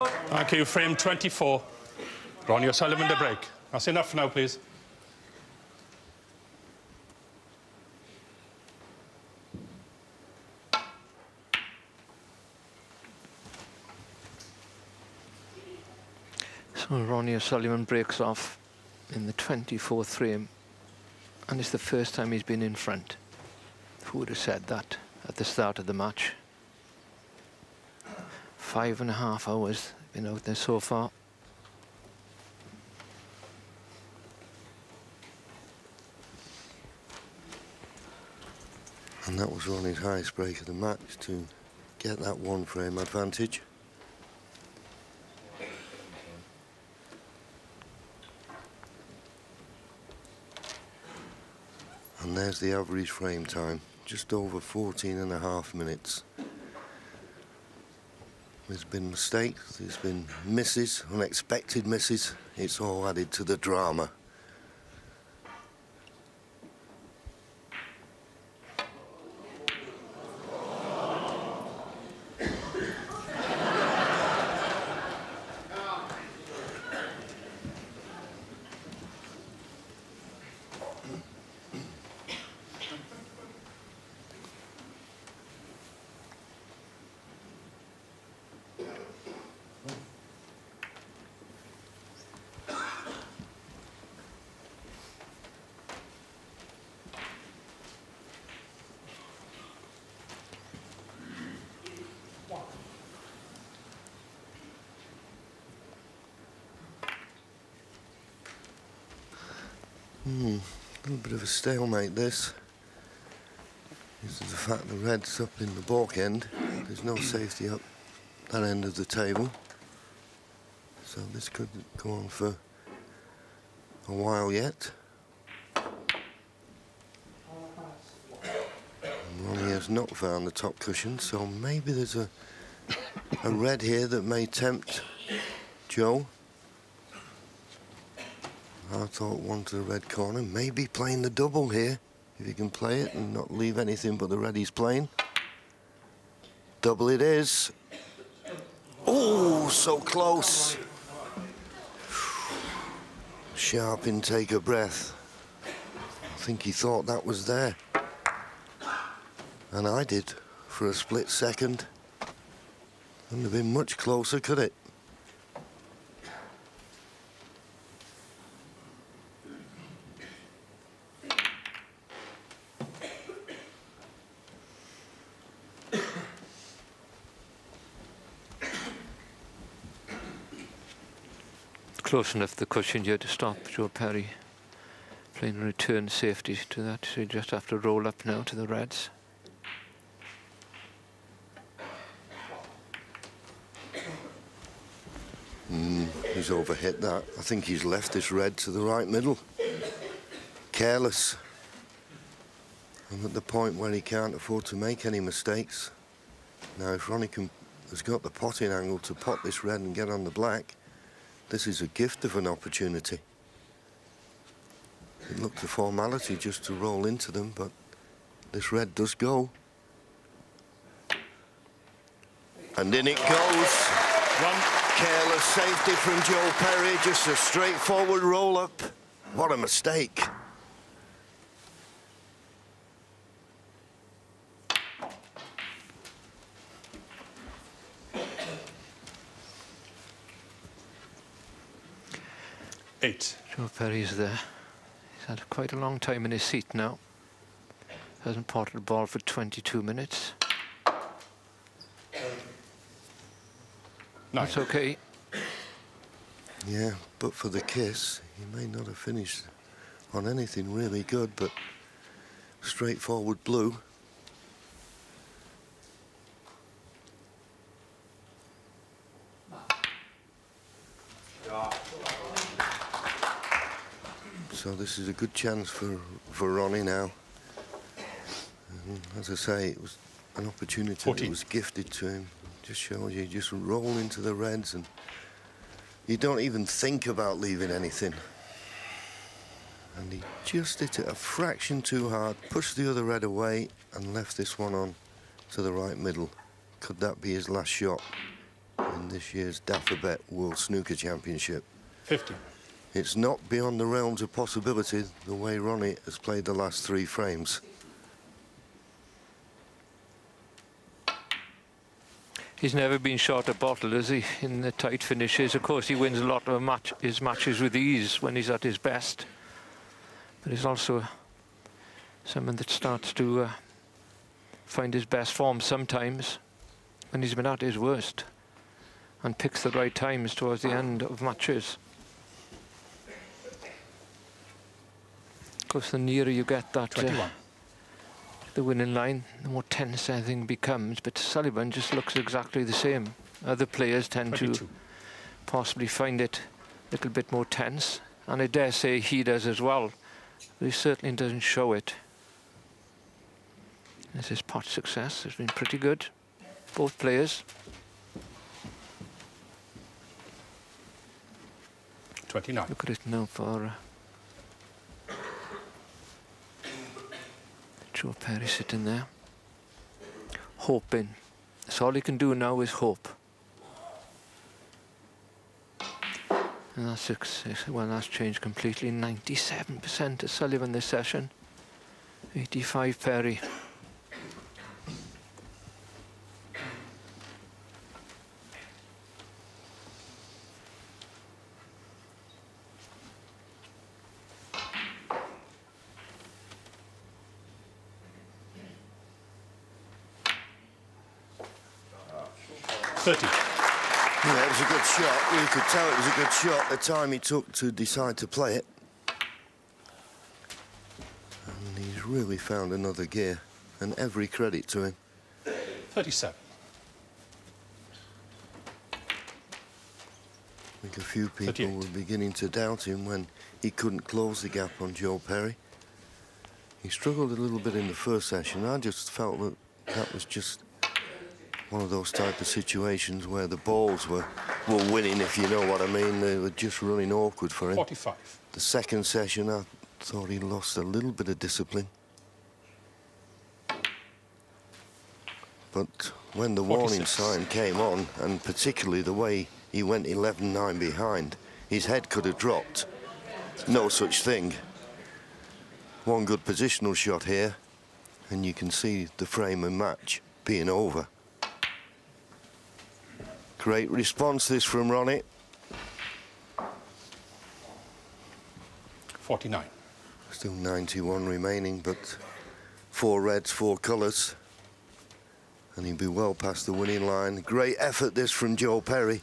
Thank you. Frame 24. Ronnie O'Sullivan, the break. That's enough now, please. So Ronnie O'Sullivan breaks off in the 24th frame, and it's the first time he's been in front. Who would have said that at the start of the match? 5.5 hours been out there so far. And that was Ronnie's highest break of the match to get that one frame advantage. And there's the average frame time, just over 14.5 minutes. There's been mistakes, there's been misses, unexpected misses. It's all added to the drama. A little bit of a stalemate, this. This is the fact the red's up in the balk end. There's no safety up that end of the table. So this could go on for a while yet. And Ronnie has not found the top cushion, so maybe there's a red here that may tempt Joe. I thought one to the red corner, maybe playing the double here, if he can play it and not leave anything but the red he's playing. Double it is. Oh, so close. Sharp intake of breath. I think he thought that was there. And I did, for a split second. Wouldn't have been much closer, could it? Close enough the cushion here to stop Joe Perry playing return safety to that, so you just have to roll up now to the reds. He's overhit that. I think he's left this red to the right middle. Careless. And at the point where he can't afford to make any mistakes. Now, if Ronnie has got the potting angle to pot this red and get on the black, this is a gift of an opportunity. It looked a formality just to roll into them, but this red does go. And in it goes. One careless safety from Joe Perry, just a straightforward roll-up. What a mistake. Joe Perry's there. He's had quite a long time in his seat now. Hasn't potted the ball for 22 minutes. That's okay. Yeah, but for the kiss, he may not have finished on anything really good, but straightforward blue. So this is a good chance for Ronnie now. And as I say, it was an opportunity 14. That was gifted to him. Just shows you just roll into the reds and you don't even think about leaving anything. And he just hit it a fraction too hard, pushed the other red away and left this one on to the right middle. Could that be his last shot in in this year's Dafabet World Snooker Championship. 50. It's not beyond the realms of possibility the way Ronnie has played the last 3 frames. He's never been short a bottle, has he, in the tight finishes? Of course, he wins a lot of his matches with ease when he's at his best. But he's also someone that starts to find his best form sometimes when he's been at his worst, and picks the right times towards the end of matches. Of course, the nearer you get that the winning line, the more tense everything becomes. But Sullivan just looks exactly the same. Other players tend 22. to possibly find it a little bit more tense, and I dare say he does as well. But he certainly doesn't show it. As his pot success has been pretty good, both players. 29. Look at it now for Joe Perry sitting there, hoping. That's all he can do now is hope. And that's well, that's changed completely. 97% to Sullivan this session. 85 Perry. Yeah, it was a good shot. You could tell it was a good shot the time he took to decide to play it. And he's really found another gear, and every credit to him. 37. I think a few people 38. were beginning to doubt him when he couldn't close the gap on Joe Perry. He struggled a little bit in the first session. I just felt that that was just one of those type of situations where the balls were winning, if you know what I mean. They were just running awkward for him. 45. The second session, I thought he lost a little bit of discipline. But when the 46. warning sign came on, and particularly the way he went 11-9 behind, his head could have dropped. No such thing. One good positional shot here, and you can see the frame and match being over. Great response this from Ronnie. 49. Still 91 remaining, but 4 reds, 4 colours. And he'd be well past the winning line. Great effort this from Joe Perry.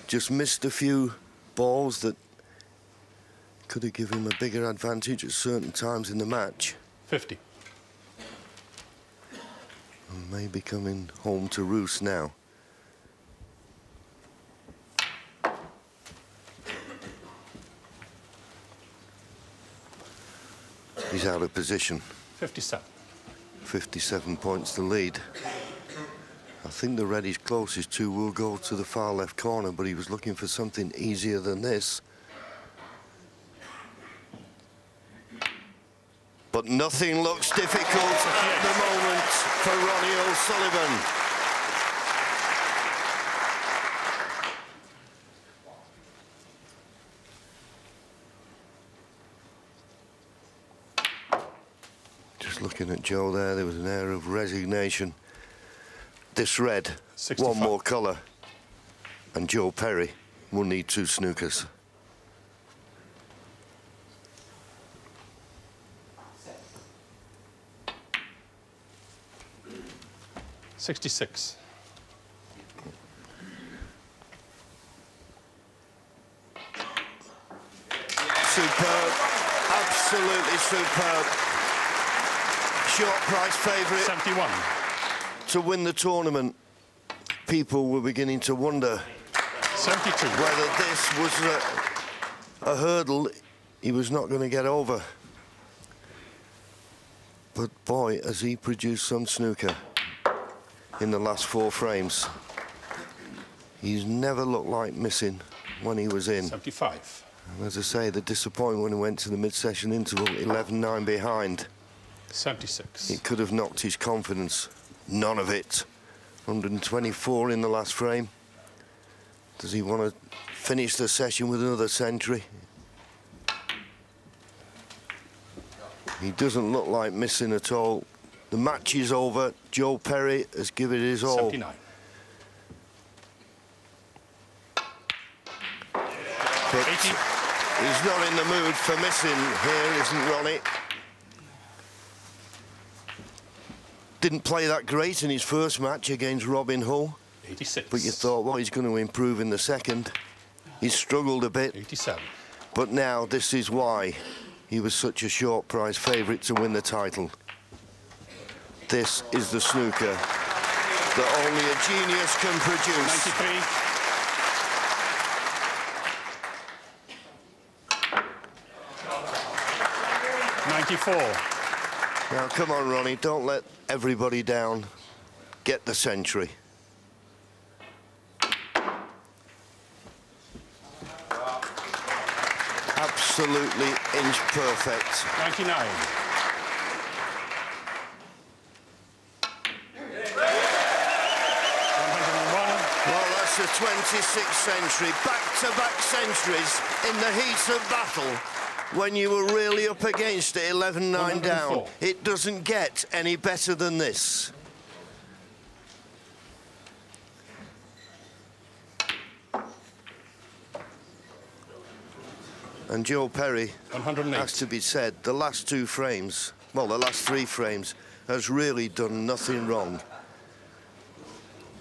Just missed a few balls that could have given him a bigger advantage at certain times in the match. 50. And may be coming home to roost now. He's out of position. 57. 57 points to lead. I think the red he's closest to will go to the far left corner, but he was looking for something easier than this. But nothing looks difficult at the moment for Ronnie O'Sullivan. Looking at Joe there was an air of resignation. This red, 65. One more colour, and Joe Perry will need 2 snookers. $66. Superb, absolutely superb. Short price favourite 71. to win the tournament. People were beginning to wonder 72. whether this was a hurdle he was not going to get over. But boy, has he produced some snooker in the last 4 frames. He's never looked like missing when he was in. 75. And as I say, the disappointment when he went to the mid-session interval, 11-9 behind. 76. It could have knocked his confidence. None of it. 124 in the last frame. Does he want to finish the session with another century? He doesn't look like missing at all. The match is over. Joe Perry has given it his all. 79. But he's not in the mood for missing here, isn't Ronnie? Didn't play that great in his first match against Robin Hull. 86. But you thought, well, he's going to improve in the second. He's struggled a bit. 87. But now this is why he was such a short prize favourite to win the title. This is the snooker that only a genius can produce. 93. Now, come on, Ronnie, don't let everybody down. Get the century. Absolutely inch perfect. 99. Well, that's the 26th century. Back-to-back centuries in the heat of battle. When you were really up against it, 11-9 down. It doesn't get any better than this. And Joe Perry, 108. has to be said, the last two frames, well, the last three frames, has really done nothing wrong.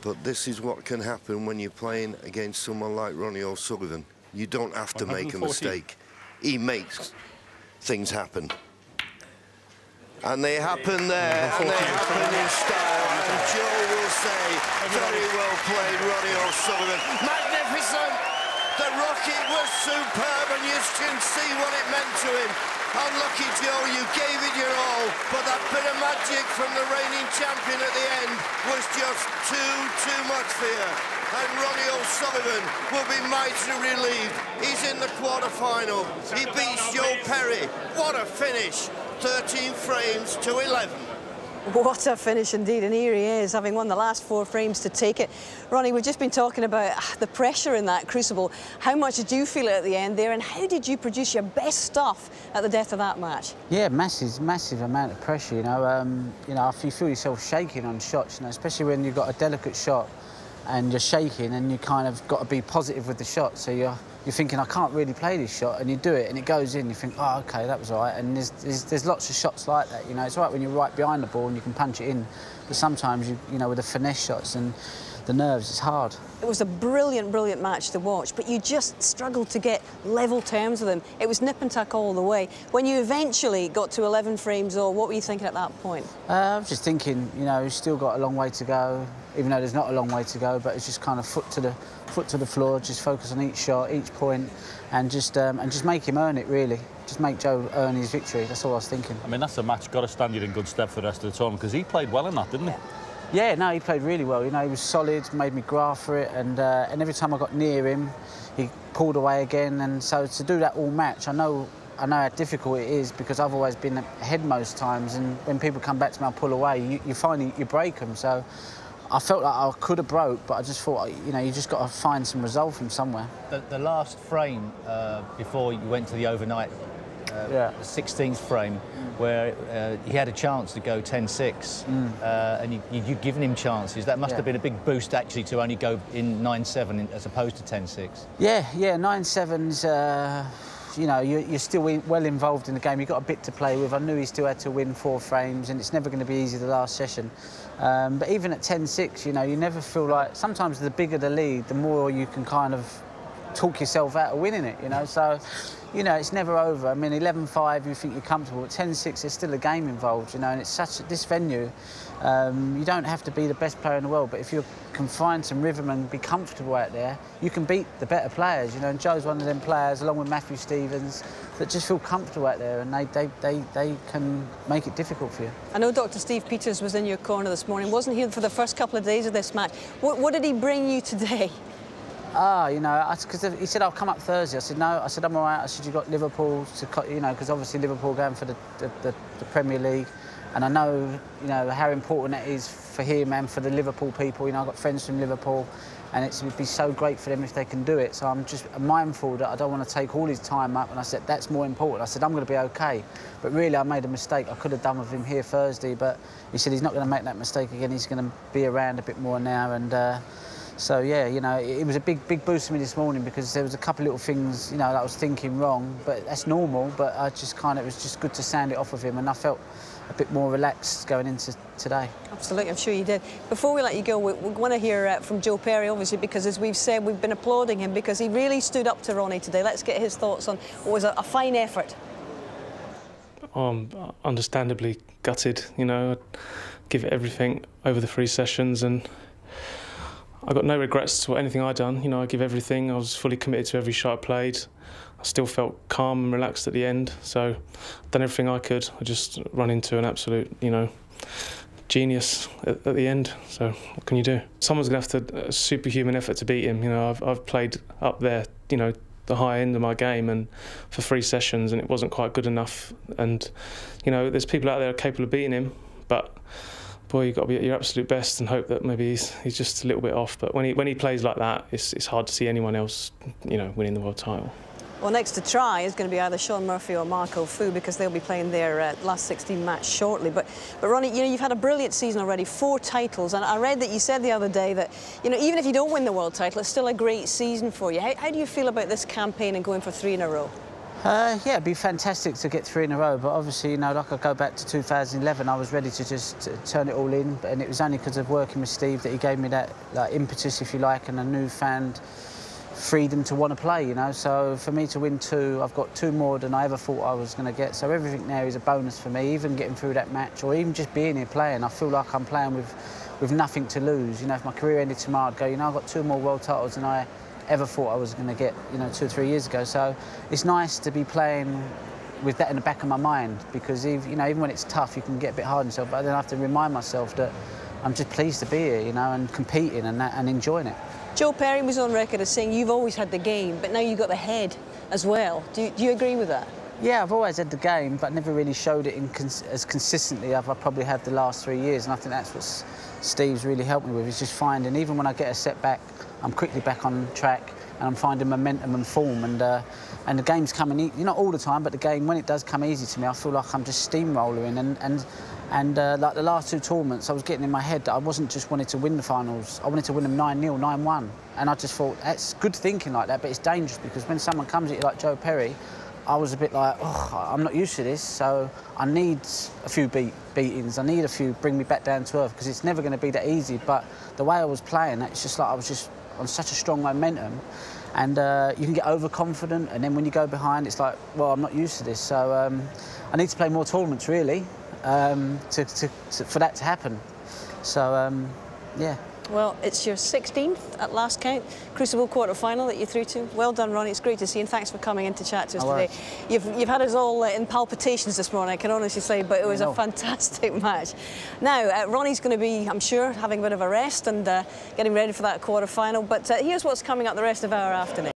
But this is what can happen when you're playing against someone like Ronnie O'Sullivan. You don't have to make a mistake. He makes things happen. And they happen there, and they happen in style. And Joe will say, very well played, Ronnie O'Sullivan. Magnificent! The rocket was superb, and you can see what it meant to him. Unlucky Joe, you gave it your all, but that bit of magic from the reigning champion at the end was just too much for you. And Ronnie O'Sullivan will be mightily relieved. He's in the quarter-final. He beats Joe Perry. What a finish. 13 frames to 11. What a finish indeed, and here he is, having won the last 4 frames to take it. Ronnie, we've just been talking about the pressure in that crucible. How much did you feel it at the end there, and how did you produce your best stuff at the death of that match? Yeah, massive amount of pressure, you know, you feel yourself shaking on shots, you know, especially when you've got a delicate shot and you're shaking and you kind of got to be positive with the shot, so you're thinking, I can't really play this shot, and you do it and it goes in, you think, oh, OK, that was all right. And there's lots of shots like that, you know. It's all right when you're right behind the ball and you can punch it in, but sometimes, you know, with the finesse shots and the nerves, it's hard. It was a brilliant match to watch, but you just struggled to get level terms with him. It was nip and tuck all the way. When you eventually got to 11 frames all, what were you thinking at that point? I was just thinking, you know, he's still got a long way to go, even though there's not a long way to go, but it's just kind of foot to the floor, just focus on each shot, each point, and just make him earn it, really. Just make Joe earn his victory. That's all I was thinking. I mean, that's a match got to stand you in good stead for the rest of the tournament, because he played well in that, didn't he? Yeah, no, he played really well. You know, he was solid, made me graph for it, and every time I got near him, he pulled away again. And so to do that all match, I know how difficult it is, because I've always been ahead most times, and when people come back to me, I pull away. You find you break them. So I felt like I could have broke, but I just thought, you know, you just got to find some resolve from somewhere. The last frame before you went to the overnight, the 16th frame, where he had a chance to go 10-6, and you'd given him chances. That must have been a big boost, actually, to only go in 9-7 as opposed to 10-6. Yeah, 9-7's, you know, you're still well involved in the game. You've got a bit to play with. I knew he still had to win 4 frames, and it's never going to be easy the last session. But even at 10-6, you know, you never feel like... Sometimes the bigger the lead, the more you can kind of talk yourself out of winning it, you know. So, you know, it's never over. I mean, 11-5, you think you're comfortable. At 10-6, there's still a game involved, you know, and it's this venue, you don't have to be the best player in the world, but if you can find some rhythm and be comfortable out there, you can beat the better players, you know, and Joe's one of them players, along with Matthew Stevens, that just feel comfortable out there, and they can make it difficult for you. I know Dr. Steve Peters was in your corner this morning. Wasn't he for the first couple of days of this match? What did he bring you today? You know, because he said, I'll come up Thursday. I said, no. I said, I'm all right. I said, you've got Liverpool, you know, because obviously Liverpool going for the Premier League. And I know, you know, how important that is for him and for the Liverpool people. You know, I've got friends from Liverpool. and it would be so great for them if they can do it. So I'm just mindful that I don't want to take all his time up, and I said that's more important. I said I'm going to be okay, but really I made a mistake. I could have done with him here Thursday, but he said he's not going to make that mistake again. He's going to be around a bit more now, and so yeah, you know, it was a big boost for me this morning, because there was a couple of little things, you know, that I was thinking wrong, but that's normal. But I just it was just good to sound it off of him, and I felt a bit more relaxed going into today. Absolutely, I'm sure you did. Before we let you go, we want to hear from Joe Perry, obviously, because as we've said, we've been applauding him because he really stood up to Ronnie today. Let's get his thoughts on what was a fine effort. Understandably gutted, you know. I'd give it everything over the 3 sessions, and I got no regrets for anything I'd done. You know, I give everything. I was fully committed to every shot I played. I still felt calm and relaxed at the end, so I've done everything I could. I just run into an absolute, you know, genius at the end. So what can you do? Someone's going to have to a superhuman effort to beat him. You know, I've played up there, you know, the high end of my game, and for 3 sessions, and it wasn't quite good enough. And you know, there's people out there capable of beating him, but boy, you've got to be at your absolute best and hope that maybe he's just a little bit off. But when he plays like that, it's hard to see anyone else, you know, winning the world title. Well, next to try is going to be either Sean Murphy or Marco Fu, because they'll be playing their last 16 match shortly. But Ronnie, you know, you've had a brilliant season already, 4 titles, and I read that you said the other day that, you know, even if you don't win the world title, it's still a great season for you. How do you feel about this campaign and going for 3 in a row? Yeah, it'd be fantastic to get 3 in a row, but obviously, you know, like I go back to 2011, I was ready to just turn it all in, and it was only because of working with Steve that he gave me that impetus, if you like, and a newfound freedom to want to play, you know. So for me to win 2, I've got 2 more than I ever thought I was going to get. So everything there is a bonus for me, even getting through that match, or even just being here playing. I feel like I'm playing with nothing to lose. You know, if my career ended tomorrow, I'd go, you know, I've got 2 more world titles than I ever thought I was going to get, you know, 2 or 3 years ago. So it's nice to be playing with that in the back of my mind, because you know, even when it's tough, you can get a bit hard on yourself, but then I have to remind myself that I'm just pleased to be here, you know, and competing and enjoying it. Joe Perry was on record as saying you've always had the game, but now you've got the head as well. Do you agree with that? Yeah, I've always had the game, but never really showed it as consistently as I probably have the last 3 years, and I think that's what Steve's really helped me with, is just finding, even when I get a setback, I'm quickly back on track, and I'm finding momentum and form, and the game's coming, not all the time, but the game, when it does come easy to me, I feel like I'm just steamrolling, and like the last 2 tournaments, I was getting in my head that I wasn't just wanting to win the finals, I wanted to win them 9-0, 9-1, and I just thought, that's good thinking like that, but it's dangerous, because when someone comes at you like Joe Perry, I was a bit like, oh, I'm not used to this, so I need a few beatings, I need a few, bring me back down to earth, because it's never going to be that easy, but the way I was playing, it's just like I was just on such a strong momentum, and you can get overconfident, and then when you go behind, it's like, well, I'm not used to this, so I need to play more tournaments, really, for that to happen. So, yeah. Well, it's your 16th at last count, Crucible quarter-final that you're through to. Well done, Ronnie. It's great to see you, and thanks for coming in to chat to us today. You've had us all in palpitations this morning, I can honestly say, but it was a fantastic match. Now, Ronnie's going to be, I'm sure, having a bit of a rest and getting ready for that quarter-final, but here's what's coming up the rest of our afternoon.